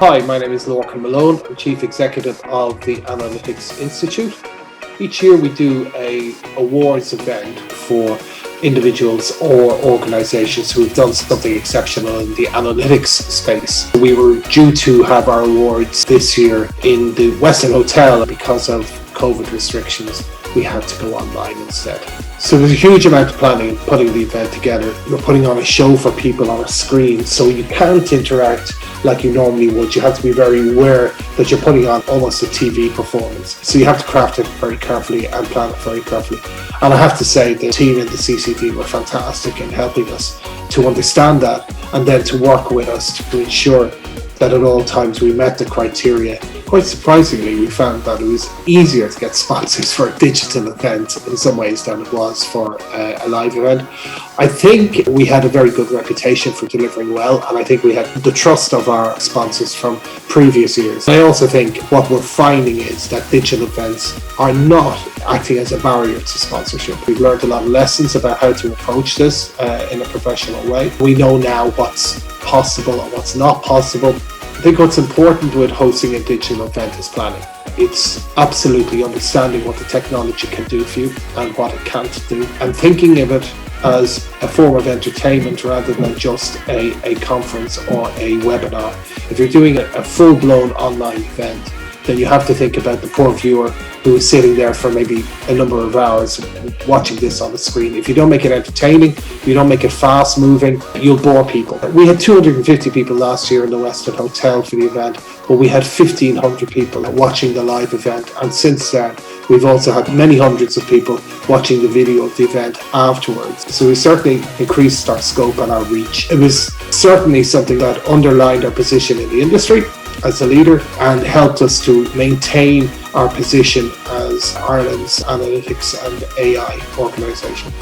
Hi, my name is Lorcan Malone. I'm Chief Executive of the Analytics Institute. Each year we do an awards event for individuals or organisations who have done something exceptional in the analytics space. We were due to have our awards this year in the Western Hotel. Because of COVID restrictions, we had to go online instead. So there's a huge amount of planning in putting the event together. You're putting on a show for people on a screen, so you can't interact like you normally would. You have to be very aware that you're putting on almost a TV performance. So you have to craft it very carefully and plan it very carefully. And I have to say the team in the CCD were fantastic in helping us to understand that and then to work with us to ensure that at all times we met the criteria. Quite surprisingly, we found that it was easier to get sponsors for a digital event in some ways than it was for a live event. I think we had a very good reputation for delivering well, and I think we had the trust of our sponsors from previous years. I also think what we're finding is that digital events are not acting as a barrier to sponsorship. We've learned a lot of lessons about how to approach this in a professional way. We know now what's possible and what's not possible. I think what's important with hosting a digital event is planning. It's absolutely understanding what the technology can do for you and what it can't do, and thinking of it as a form of entertainment rather than just a conference or a webinar. If you're doing a full-blown online event, then you have to think about the poor viewer who is sitting there for maybe a number of hours watching this on the screen. If you don't make it entertaining, if you don't make it fast moving, you'll bore people. We had 250 people last year in the Western Hotel for the event, but we had 1,500 people watching the live event. And since then, we've also had many hundreds of people watching the video of the event afterwards. So we certainly increased our scope and our reach. It was certainly something that underlined our position in the industry as a leader and helped us to maintain our position as Ireland's analytics and AI organisation.